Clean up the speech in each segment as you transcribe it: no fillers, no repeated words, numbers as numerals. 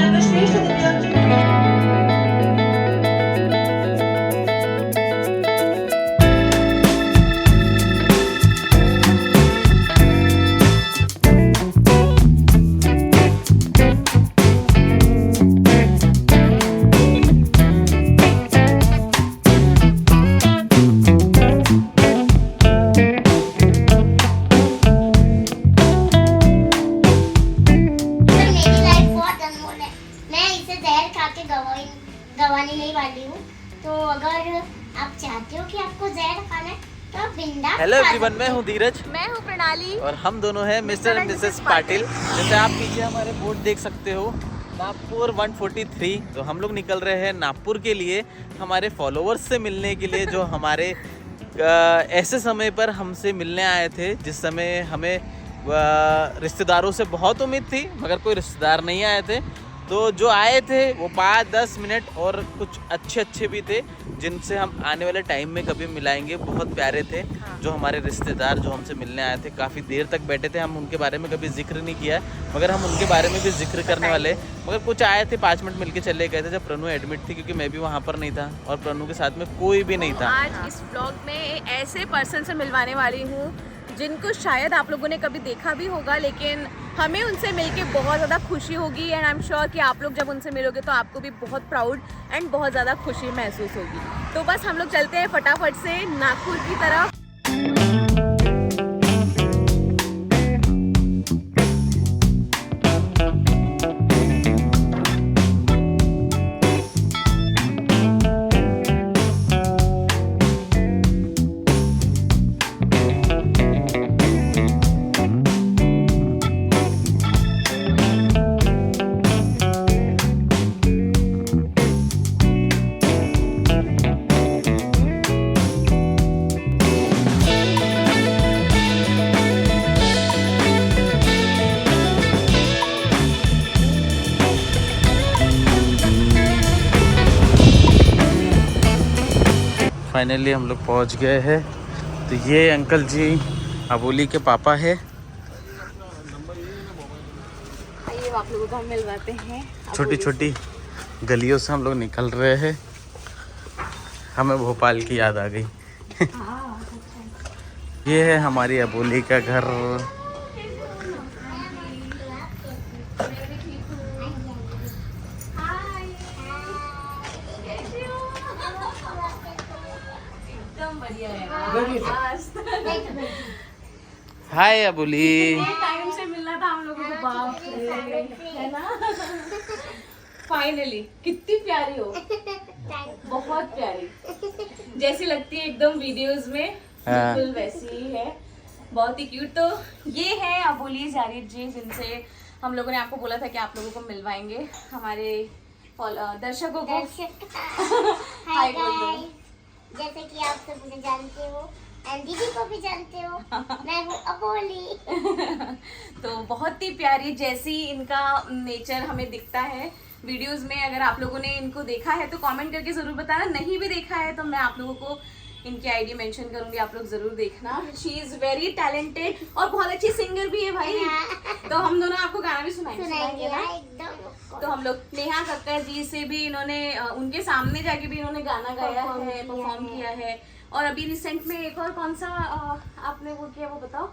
सर्वश्रेष्ठ दिव्यांग गवाने नहीं वाली हूँ। तो अगर आप चाहते हो कि आपको जहर खाना है तो आप बिंदास। हेलो एवरीवन, मैं हूँ धीरज। मैं हूँ प्रणाली और हम दोनों हैं मिस्टर एंड मिसेस पाटिल। जैसे आप पीछे हमारे बोर्ड देख सकते हो, नागपुर 143। तो हम लोग निकल रहे हैं नागपुर के लिए, हमारे फॉलोअर्स से मिलने के लिए, जो हमारे ऐसे समय पर हमसे मिलने आए थे जिस समय हमें रिश्तेदारों से बहुत उम्मीद थी मगर कोई रिश्तेदार नहीं आए थे। तो जो आए थे वो 5-10 मिनट और कुछ अच्छे भी थे जिनसे हम आने वाले टाइम में कभी मिलाएंगे। बहुत प्यारे थे जो हमारे रिश्तेदार जो हमसे मिलने आए थे। काफ़ी देर तक बैठे थे, हम उनके बारे में कभी जिक्र नहीं किया मगर हम उनके बारे में भी जिक्र करने वाले। मगर कुछ आए थे 5 मिनट मिल के चले गए थे जब प्रणु एडमिट थी, क्योंकि मैं भी वहाँ पर नहीं था और प्रणु के साथ में कोई भी नहीं था। आज इस ब्लॉग में ऐसे पर्सन से मिलवाने वाली हूँ जिनको शायद आप लोगों ने कभी देखा भी होगा, लेकिन हमें उनसे मिलके बहुत ज़्यादा खुशी होगी। एंड आई एम श्योर कि आप लोग जब उनसे मिलोगे तो आपको भी बहुत प्राउड एंड बहुत ज़्यादा खुशी महसूस होगी। तो बस हम लोग चलते हैं फटाफट से नागपुर की तरफ। फाइनली हम लोग पहुंच गए हैं। तो ये अंकल जी अबोली के पापा है। आइए आप लोगों को हम मिलवाते हैं। छोटी छोटी गलियों से हम लोग निकल रहे हैं। हमें भोपाल की याद आ गई। ये है हमारी अबोली का घर। हाय अबोली। टाइम से मिलना था हम लोगों को, बाप रे, है ना। फाइनली कितनी प्यारी हो, बहुत प्यारी, जैसी लगती है एकदम वीडियोस में, बिल्कुल वैसी ही है, बहुत ही क्यूट। तो ये है अबोली जारिद जी, जिनसे हम लोगों ने आपको बोला था कि आप लोगों को मिलवाएंगे, हमारे दर्शकों को। हाय गाइस, जैसे कि आप सब मुझे जानते हो एंड दीदी को भी जानते हो, मैं हूँ अबोली। तो बहुत ही प्यारी, जैसी इनका नेचर हमें दिखता है वीडियोस में। अगर आप लोगों ने इनको देखा है तो कमेंट करके जरूर बताना, नहीं भी देखा है तो मैं आप लोगों को इनकी आईडी मेंशन करूंगी, आप लोग जरूर देखना। शी इज वेरी टैलेंटेड और बहुत अच्छी सिंगर भी है भाई। तो हम दोनों आपको गाना भी सुनाएंगे ना एकदम। तो हम लोग नेहा कक्कर जी से भी इन्होंने उनके सामने जाके भी इन्होंने गाना गाया है, परफॉर्म किया है। और अभी रिसेंट में एक और कौन सा आपने वो किया वो बताओ।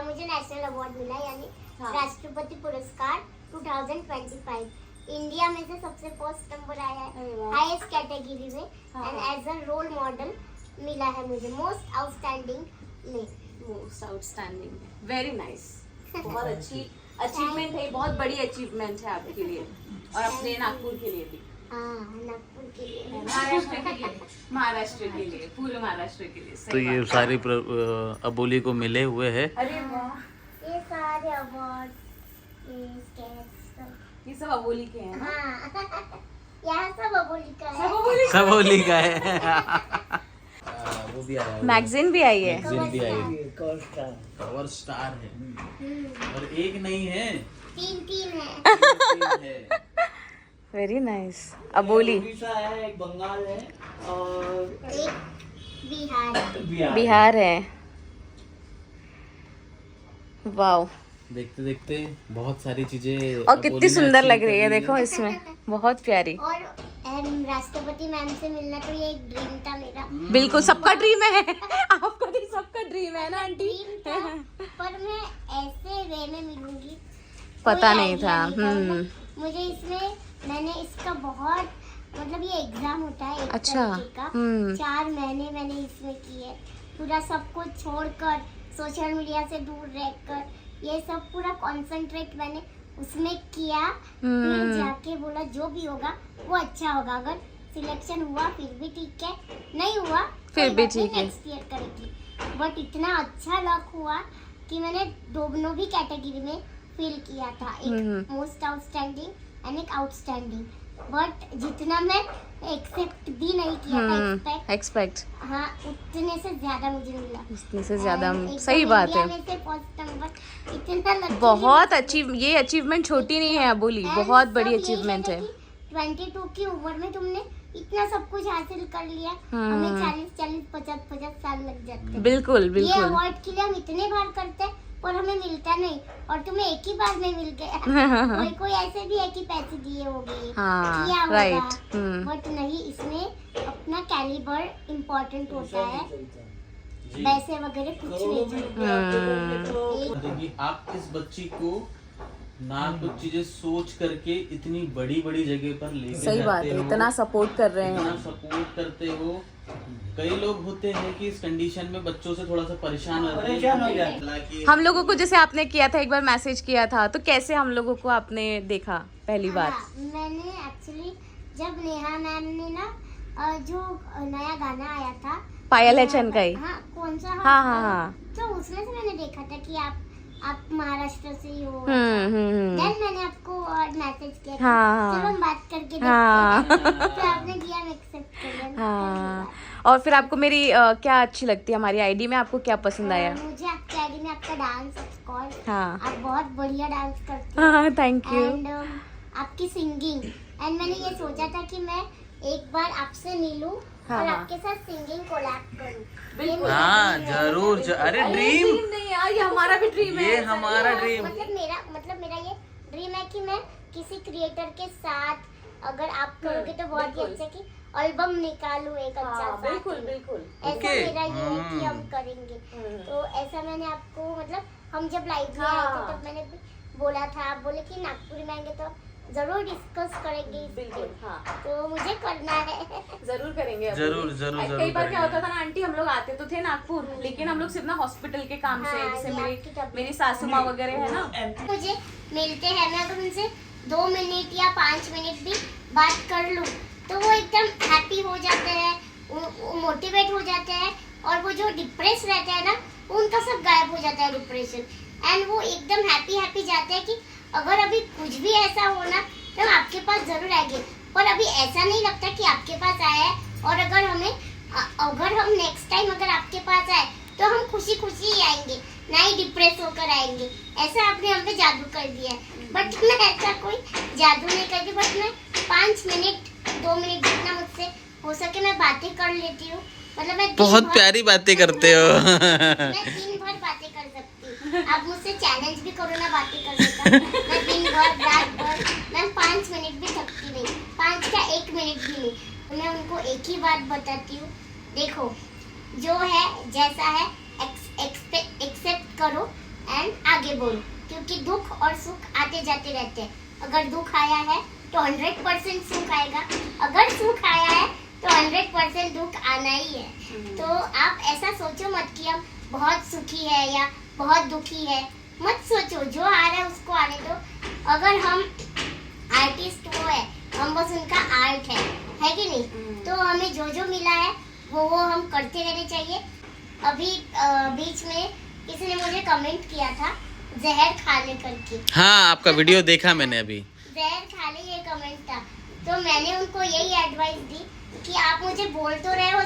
मुझे नेशनल अवार्ड मिला, यानी राष्ट्रपति पुरस्कार 2025। इंडिया में से सबसे फर्स्ट नंबर आया है हाईएस्ट कैटेगरी में। And as a role model मिला है मुझे मोस्ट आउटस्टैंडिंग में। मोस्ट आउटस्टैंडिंग, वेरी नाइस, बहुत अच्छी अचीवमेंट है, बहुत बड़ी अचीवमेंट है आपके लिए और अपने नागपुर के लिए भी। नागपुर के लिए, महाराष्ट्र के लिए, पूरे महाराष्ट्र के लिए। तो ये सारी अबोली को मिले हुए हैं। अरे वाह, ये सारे अवार्ड ये सब अबोली के हैं ना? यहाँ सब अबोली का है। सब अबोली का है। वो भी आया है, मैगजीन भी आई है, मैगजीन भी आई है, कवर स्टार है। और एक नहीं है, तीन है। तीन है। Very nice. अबोली उड़ीसा है, एक बंगाल है और एक बिहार बिहार है। वाओ, देखते देखते बहुत सारी चीजें और कितनी सुंदर लग रही है, देखो इसमें बहुत प्यारी। और राष्ट्रपति मैम से मिलना तो ये एक ड्रीम था मेरा। बिल्कुल सबका ड्रीम है, आपका नहीं सबका ड्रीम है ना आंटी। ड्रीम था, पर मैं ऐसे वे में मिलूंगी पता कोई नहीं idea था। मतलब मुझे इसमें मैंने इसका बहुत मतलब ये एग्जाम होता है एक अच्छा, तरीके का 4 महीने मैंने इसमें किए, पूरा सब कुछ छोड़कर सोशल मीडिया से दूर रहकर ये सब पूरा कंसंट्रेट मैंने उसमें किया। फिर जाके बोला जो भी होगा वो अच्छा होगा, अगर सिलेक्शन हुआ फिर भी ठीक है, नहीं हुआ फिर भी ठीक है, नेक्स्ट ईयर करेगी। बट इतना अच्छा लक हुआ कि मैंने दोनों भी कैटेगरी में फील किया था, एक मोस्ट आउटस्टैंडिंग एंड एक आउटस्टैंडिंग। बट जितना मैं एक्सेप्ट भी नहीं किया था एक्सपेक्ट हाँ उतने से ज्यादा मुझे मिला, उतने से ज्यादा। And सही एकदम बात इंडिया है, में से फर्स्ट नंबर, इतना lucky बहुत अचीव, ये अचीवमेंट छोटी नहीं है बोली, And बहुत सब बड़ी यही अचीवमेंट कहते है। कि 22 की उम्र में तुमने इतना सब कुछ हासिल कर लिया, हमें 40 50 साल लग जाते हैं। बिल्कुल ये बिल्कुल। अवार्ड के लिए हम इतने बार करते हैं पर हमें मिलता नहीं, और तुम्हें एक ही बार में मिल गया। कोई ऐसे भी है कि पैसे दिए होंगे हाँ, किया होगा, right, बट नहीं, इसमें अपना कैलिबर इम्पोर्टेंट होता है, पैसे वगैरह कुछ नहीं चाहिए। देखिए आप इस बच्ची को ना कुछ चीजें सोच करके इतनी बड़ी बड़ी जगह पर लेके सही बात है, इतना सपोर्ट कर रहे इतना हैं। सपोर्ट करते हो। कई लोग होते हैं कि इस कंडीशन में बच्चों से थोड़ा सा परेशान परेशान हो रहते हैं। हम लोगों को जैसे आपने किया था, एक बार मैसेज किया था, तो कैसे हम लोगों को आपने देखा पहली बार? हाँ, मैंने एक्चुअली जब नेहा मैम ने ना जो नया गाना आया था पायल है चनकाई, हाँ कौन सा, हाँ, तो उसमें से मैंने देखा था कि आप महाराष्ट्र से ही हो। हम्म। देन मैंने आपको मैसेज किया कि हाँ, चलो हम बात करके देखते हाँ। हैं। तो आपने दिया, मैं एक्सेप्ट कर लिया। हाँ। और फिर आपको मेरी क्या अच्छी लगती है हमारी आईडी में, आपको क्या पसंद आया? मुझे आपके आईडी में आपका डांस ऑफ कोर्स, हाँ आप बहुत बढ़िया डांस करते हाँ, थैंक यू। एंड आपकी सिंगिंग, एंड मैंने ये सोचा था कि मैं एक बार आपसे मिलूं और आपके साथ सिंगिंग कोलैब करूं। हाँ जरूर अरे ड्रीम नहीं यार, ये हमारा भी ड्रीम है, ये हमारा ड्रीम। मतलब मेरा ये ड्रीम है कि मैं किसी क्रिएटर के साथ, अगर आप करोगे तो बहुत ही अच्छा कि एल्बम निकालूं एक अच्छा सा। बिल्कुल बिल्कुल। ऐसा मेरा ये है कि हम करेंगे। तो ऐसा मैंने आपको मतलब हम जब लाइव में आए थे तब मैंने बोला था, आप बोले कि नागपुर में आएंगे तो जरूर डिस्कस करेंगे बिल्कुल, हाँ। तो मुझे करना है। जरूर करेंगे, जरूर कई बार क्या होता था ना आंटी, हम लोग आते तो थे नागपुर, लेकिन हम लोग सिर्फ ना हॉस्पिटल के काम से, हाँ, जैसे मेरी सासू माँ वगैरह है ना, मुझे मिलते हैं, मैं अगर उनसे 2 मिनट या 5 मिनट भी बात कर लूं तो वो एकदम हैप्पी हो जाते हैं, वो मोटिवेट हो जाते हैं, और वो जो डिप्रेस रहता है ना उनका सब गायब हो जाता है डिप्रेशन, एंड वो एकदम हैप्पी जाते हैं कि अगर अभी कुछ भी ऐसा हो ना तो हम आपके पास जरूर आएंगे। पर अभी ऐसा नहीं लगता कि आपके पास आया है, और अगर हम नेक्स्ट टाइम अगर आपके पास आए तो हम खुशी ही आएंगे, ना ही डिप्रेस होकर आएंगे। ऐसा आपने हम पे जादू कर दिया है। बट मैं ऐसा कोई जादू नहीं करती, बट मैं 5 मिनट 2 मिनट जितना मुझसे हो सके मैं बातें कर लेती हूँ। मतलब मैं बहुत प्यारी बातें करते हो। मैं दिन भर बातें कर सकती हूँ। आप मुझसे चैलेंज भी करो ना बातें करने का, मैं दिन भर रात भर, मैं 5 मिनट भी थकती नहीं, 5 का 1 मिनट भी नहीं। तो मैं उनको एक ही बात बताती हूँ, देखो जो है जैसा है एक्सेप्ट करो एंड आगे बढ़ो, क्योंकि दुख और सुख आते जाते रहते हैं। अगर दुख आया है तो 100% सुख आएगा, अगर सुख आया है तो 100% दुख आना ही है। तो आप ऐसा सोचो मत कि हम बहुत सुखी है या बहुत दुखी है, मत सोचो, जो आ रहा है उसको आने दो। अगर हम आर्टिस्ट वो है, हम बस उनका आर्ट है कि नहीं? तो हमें जो मिला है वो हम करते रहने चाहिए। अभी बीच में किसी ने मुझे कमेंट किया था जहर खा ले करके। हाँ आपका वीडियो देखा मैंने अभी। जहर खा ले ये कमेंट था, तो मैंने उनको यही एडवाइस दी कि आप मुझे बोल तो रहे हो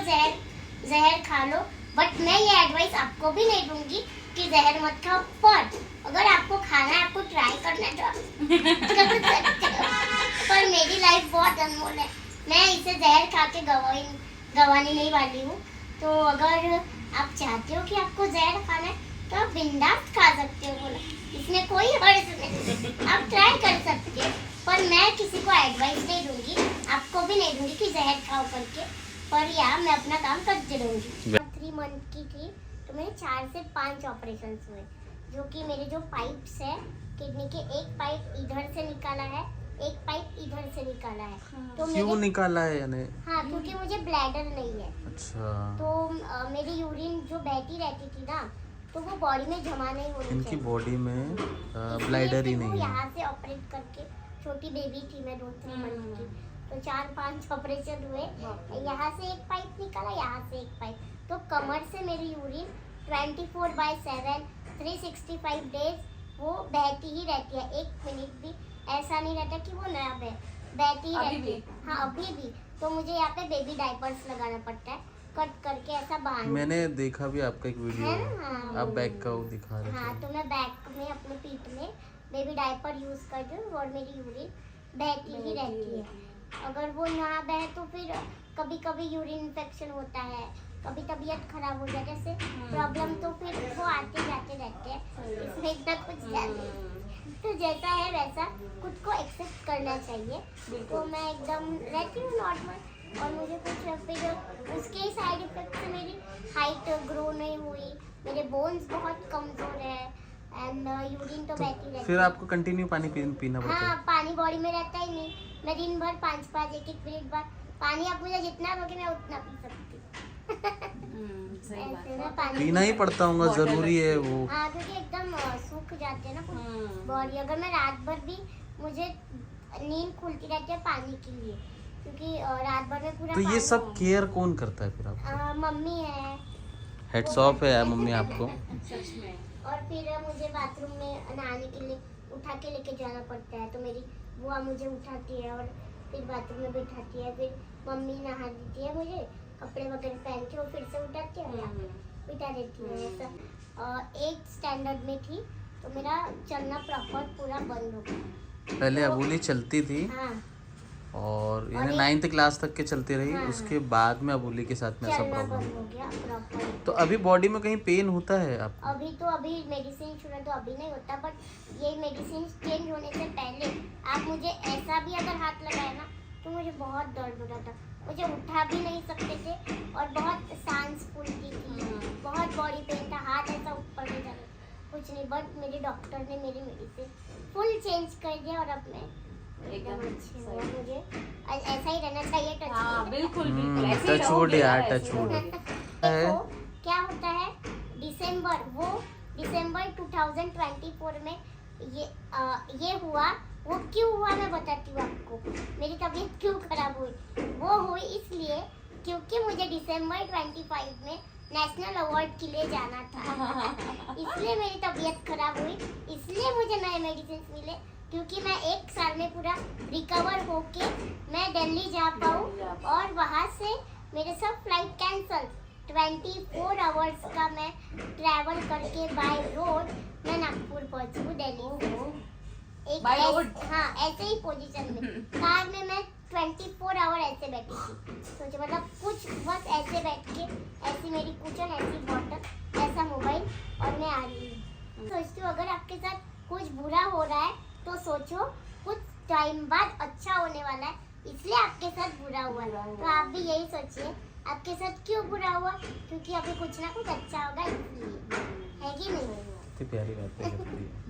जहर खा लो, बट मैं ये एडवाइस आपको भी नहीं दूंगी कि जहर मत खाओ। पर अगर आपको खाना है, आपको ट्राई करना है तो कर सकते हो। पर मेरी लाइफ बहुत अनमोल है, मैं इसे जहर खा के गंवाने नहीं वाली हूँ। तो अगर आप चाहते हो कि आपको जहर खाना है तो आप बिंदास खा सकते हो। बोला इसमें कोई हर्ज नहीं, आप ट्राई कर सकते हो, पर मैं किसी को एडवाइस नहीं दूंगी, आपको भी नहीं दूंगी कि जहर खाओ करके, पर या मैं अपना काम करती रहूंगी। 3 मंथ की थी तो मेरे 4 से 5 ऑपरेशन हुए, जो कि मेरे जो पाइप्स है किडनी के, एक पाइप इधर से निकाला है, एक पाइप इधर से निकाला है। तो क्यों निकाला है यानी? हाँ, क्योंकि मुझे ब्लैडर नहीं है। अच्छा। तो मेरी यूरिन जो बहती रहती थी ना, तो वो बॉडी में जमा नहीं होनी चाहिए। इनकी बॉडी में ब्लैडर ही नहीं है। यहाँ से ऑपरेट करके, छोटी बेबी थी मैं 2-3 मंथ की, तो 4-5 ऑपरेशन हुए। यहाँ से एक पाइप निकाला, यहाँ से एक पाइप, तो कमर से मेरी यूरिन 24/7 365 डेज वो बहती ही रहती है। 1 मिनट भी ऐसा नहीं रहता कि वो नया बहती ही रहती है। हाँ, अभी भी। तो मुझे यहाँ पे बेबी डायपर्स लगाना पड़ता है, कट करके ऐसा बांध। मैंने देखा भी आपका एक वीडियो है ना? हाँ। आप बैक का वो दिखा रहे थे। हाँ, तो मैं बैक में अपने पीठ में बेबी डायपर यूज करती हूँ और मेरी यूरिन बहती ही रहती है। अगर वो ना बहे तो फिर कभी कभी यूरिन इन्फेक्शन होता है, कभी तबीयत खराब हो जाए, जैसे प्रॉब्लम, तो फिर वो आते जाते रहते हैं, इसमें इतना कुछ जाते। तो जैसा है वैसा खुद को एक्सेप्ट करना चाहिए। तो मैं एकदम रहती हूँ नॉर्मल, और मुझे कुछ फिर उसके साइड इफेक्ट से मेरी हाइट ग्रो नहीं हुई, मेरे बोन्स बहुत कमजोर है, एंड यूरिन तो बहती रहती है। फिर आपको कंटिन्यू पानी पीना पड़ता हाँ, है? पानी बॉडी में रहता ही नहीं। मैं दिन भर 5-5 1-1 मिनट बाद पानी, आप मुझे जितना दोगे मैं उतना पी सकती सही बात ऐसे है। मैं पानी पीना ही पड़ता होगा, जरूरी है वो। हाँ, क्योंकि एकदम सूख जाते हैं ना बॉडी। अगर मैं रात भर भी, मुझे नींद खुलती रहती है पानी के लिए, क्योंकि रात भर में पूरा तो ये पानी सब है। केयर कौन करता है फिर आपको? मम्मी है। हेड्स ऑफ है यार मम्मी आपको। सच में। और फिर मुझे बाथरूम में नहाने के लिए उठा के लेके जाना पड़ता है, तो मेरी बुआ मुझे उठाती है और फिर बाथरूम में बिठाती है, फिर मम्मी नहा देती है मुझे, कपड़े वगैरह पहन के वो फिर से उठाती है और बिठा देती है। ऐसा 8th स्टैंडर्ड में थी तो मेरा चलना प्रॉपर पूरा बंद हो गया। पहले अबूली चलती थी हाँ, और यानी 9th क्लास तक के चलती रही। हाँ। उसके बाद में अबूली के साथ में ऐसा चलना प्रॉब्लम। बंद हो गया प्रॉपर। तो अभी बॉडी में कहीं पेन होता है आपको? अभी मेडिसिन शुरू है तो अभी नहीं होता, बट ये मेडिसिन चेंज होने से पहले आप मुझे ऐसा भी अगर हाथ लगाए ना तो मुझे बहुत दर्द हो रहा था, मुझे उठा भी नहीं सकते थे, और बहुत सांस फूलती थी, बहुत बॉडी पेन था, हाथ ऐसा ऊपर नहीं जाता, कुछ नहीं। बट मेरे डॉक्टर ने मेरी मेडिसिन फुल चेंज कर दिया और अब मैं एकदम अच्छी हूँ। मुझे ऐसा ही रहना चाहिए। टच हाँ, बिल्कुल बिल्कुल ऐसे ही टच रहोगे वुड यार, ऐसे टच ही वुड। रहोगे। देखो क्या होता है, दिसंबर 2024 में ये हुआ। वो क्यों हुआ मैं बताती हूँ आपको, मेरी तबीयत क्यों खराब हुई। वो हुई इसलिए क्योंकि मुझे दिसंबर 25 में नेशनल अवार्ड के लिए जाना था, इसलिए मेरी तबीयत खराब हुई, इसलिए मुझे नए मेडिसिन मिले, क्योंकि मैं 1 साल में पूरा रिकवर होके मैं दिल्ली जा पाऊँ, और वहाँ से मेरे सब फ्लाइट कैंसल। 24 आवर्स का मैं ट्रैवल करके बाय रोड मैं नागपुर पहुंची हूँ दिल्ली से। By road? हाँ, ऐसे ही पोजीशन में कार में मैं 24 आवर ऐसे बैठी थी। सोचे मतलब कुछ बस ऐसे बैठ के, ऐसी मेरी कुचन, ऐसी बॉटल, ऐसा मोबाइल, और मैं आ रही हूँ। सोचती हूँ अगर आपके साथ कुछ बुरा हो रहा है तो सोचो कुछ टाइम बाद अच्छा होने वाला है, इसलिए आपके साथ बुरा हुआ। तो आप भी यही सोचिए आपके साथ क्यों बुरा हुआ, क्योंकि अभी कुछ ना कुछ अच्छा होगा, इसलिए। है कि नहीं? कितनी प्यारी बातें करती है।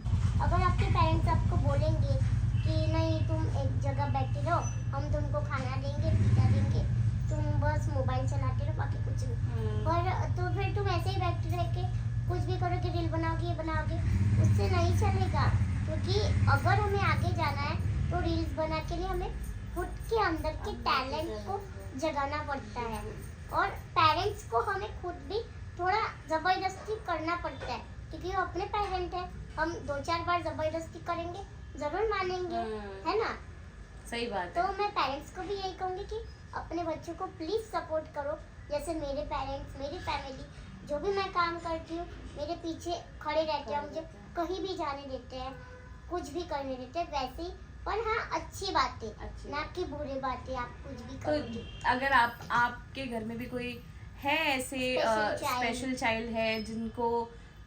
अगर आपके पेरेंट्स आपको बोलेंगे कि नहीं तुम एक जगह बैठे रहो, हम तुमको खाना देंगे, पीना देंगे, तुम बस मोबाइल चलाते रहो, बाकी कुछ नहीं, पर तो फिर तुम ऐसे ही बैठे रह के कुछ भी करोगे, रील बनाओगे, ये बनाओगे, उससे नहीं चलेगा। क्योंकि अगर हमें आगे जाना है तो रील्स बना के लिए हमें खुद के अंदर के टैलेंट को जगाना पड़ता है, और पेरेंट्स को हमें खुद भी थोड़ा जबरदस्ती करना पड़ता है, क्योंकि वो अपने पेरेंट है। हम 2-4 बार जबरदस्ती करेंगे जरूर मानेंगे, है ना? सही बात तो है। मैं पेरेंट्स को भी यही कहूँगी कि अपने बच्चों को प्लीज सपोर्ट करो। जैसे मेरे पेरेंट्स, मेरी फैमिली, जो भी मैं काम करती हूँ मेरे पीछे खड़े रहते हैं, मुझे कहीं भी जाने देते हैं, कुछ भी करने देते हैं, वैसे ही। पर हाँ, अच्छी बातें, ना कि बुरी बातें, आप कुछ भी तो करोगे। अगर आपके घर में भी कोई है ऐसे Special child. स्पेशल चाइल्ड है जिनको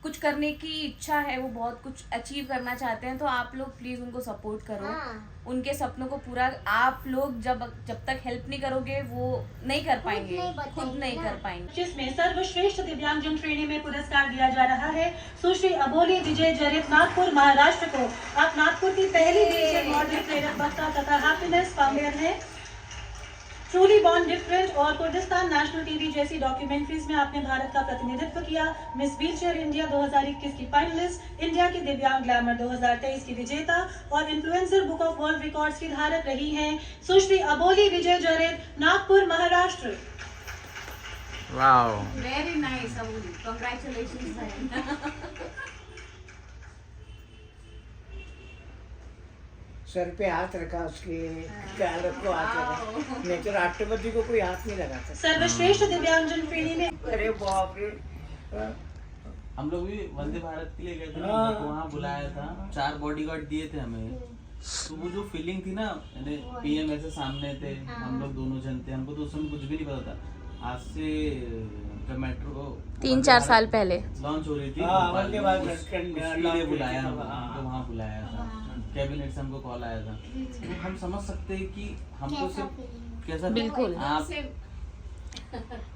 कुछ करने की इच्छा है, वो बहुत कुछ अचीव करना चाहते हैं, तो आप लोग प्लीज उनको सपोर्ट करो। हाँ। उनके सपनों को पूरा आप लोग जब तक हेल्प नहीं करोगे वो नहीं कर पाएंगे, खुद नहीं कर पाएंगे। जिसमें सर्वश्रेष्ठ दिव्यांगजन श्रेणी में पुरस्कार दिया जा रहा है सुश्री अबोली विजय जरित, नागपुर महाराष्ट्र को। आप नागपुर की पहली व्हीलचेयर मॉडल, प्रेरक वक्ता तथा हैप्पीनेस फाउंडेशन है। ट्रूली बॉर्न डिफरेंट और कुर्दिस्तान नेशनल टीवी जैसी डॉक्यूमेंट्रीज में आपने भारत का प्रतिनिधित्व किया। मिस व्हीलचेयर इंडिया 2021 की फाइनलिस्ट, इंडिया की दिव्यांग ग्लैमर 2023 की विजेता और influencer book of world records की धारक रही हैं सुश्री Aboli Vijay Jarit, Nagpur Maharashtra. Wow, very nice Aboli, congratulations. सर पे हाथ रखा, उसके गाल को हाथ लगा, नहीं तो राष्ट्रपति को कोई हाथ नहीं लगाता। सर्वश्रेष्ठ दिव्यांगजन श्रेणी में अरे बाप रे। हम लोग भी वंदे भारत के लिए गए थे, हाँ। वहाँ बुलाया था, 4 बॉडीगार्ड दिए थे हमें। तो वो जो फीलिंग थी ना, पीएम ऐसे सामने थे, हम लोग दोनों जन थे, हमको तो उस समय कुछ भी नहीं पता था। आज से जब मेट्रो 3-4 साल पहले लॉन्च हो रही थी, हाँ, भोपाल वंदे में, भारत उसके लिए launch बुलाया, हुई थी, हमको वहाँ बुलाया था, कैबिनेट से हमको कॉल आया था। तो हम समझ सकते हैं कि हमको सिर्फ कैसा बिल्कुल। आप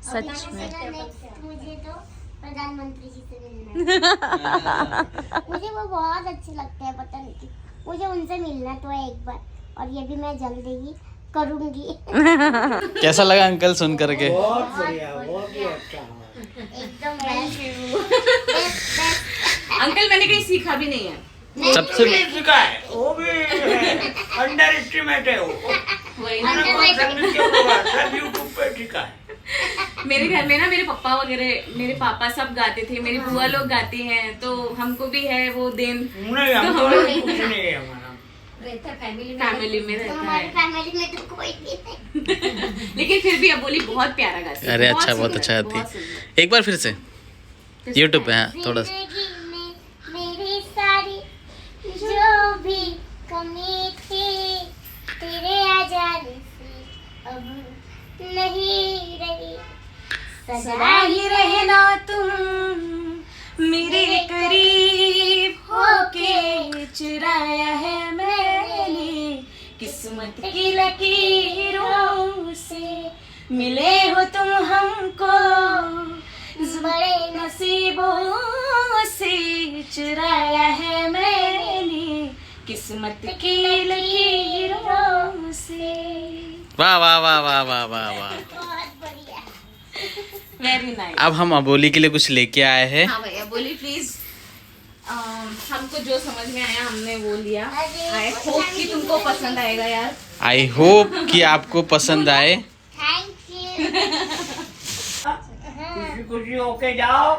सच में नेक्स्ट मुझे तो प्रधानमंत्री जी से मिलना है। मुझे वो बहुत अच्छे लगते हैं, पता नहीं क्यों। मुझे उनसे मिलना तो है एक बार, और ये भी मैं जल्दी ही करूंगी। कैसा लगा अंकल सुन करके? बहुत बढ़िया, बहुत ही अच्छा। एकदम बेस्ट। अंकल मैंने कहीं सीखा भी नहीं है। सबसे सीखा है, वो भी अंडर एस्टिमेट है वो। वही मैंने बहुत सर्विस किया होगा, सब यूट्यूब पे सीखा है। मेरे घर में ना मेरे पापा वगैरह, मेरे पापा सब गाते थे, मेरी बुआ लोग गाती हैं, तो हमको भी है वो देन। नहीं, हमको कुछ नहीं है हमारा। फैमिली में रहता हमारी है। फैमिली में तो कोई भी नहीं। लेकिन फिर भी अबोली बहुत प्यारा गाती है। अरे अच्छा, सुंदर, बहुत अच्छा बहुत गाती। सुंदर। एक बार फिर से यूट्यूब पे, हाँ थोड़ा सा। जिंदगी में मेरी सारी जो भी कमी थी, तेरे आ जाने से अब नहीं रही। सदा ही रहना तुम मेरे करीब होके, चुराया है मैंने किस्मत की लकीरों से, मिले हो तुम हमको बड़े नसीबों से, चुराया है मैंने किस्मत की लकीरों से। वाह वाह वाह वाह वाह वाह वाह। बहुत बढ़िया। Very nice. अब हम अबोली के लिए कुछ लेके आए हैं। हाँ भैया बोली प्लीज। हमको जो समझ में आया हमने वो लिया। आई होप कि तुमको पसंद आएगा यार। आई होप कि आपको पसंद आए। Thank you. खुशी खुशी होके जाओ,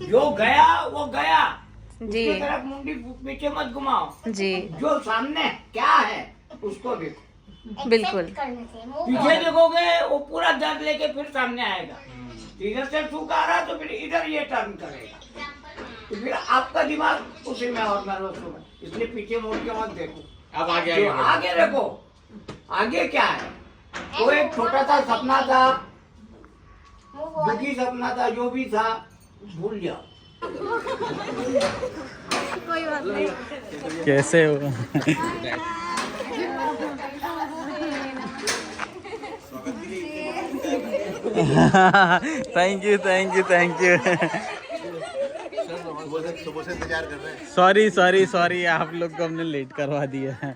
जो गया वो गया। जी उसकी तरफ मुंडी पीछे मत घुमाओ। जी जो सामने क्या है उसको देखो। बिल्कुल। करना चाहिए, move पीछे on। देखोगे वो पूरा दर्द लेके फिर सामने आएगा। इधर से सूख आ रहा तो फिर इधर ये टर्न करेगा, तो फिर आपका दिमाग उसी में और नर्वस होगा। इसलिए पीछे मुड़ के मत देखो, अब आगे जो आगे देखो। आगे क्या है? वो एक छोटा सा सपना था, Move on। दुखी सपना था, जो भी था भूल जाओ। कैसे हो? Thank you thank you thank you. Sorry sorry sorry, आप लोग को हमने लेट करवा दिया।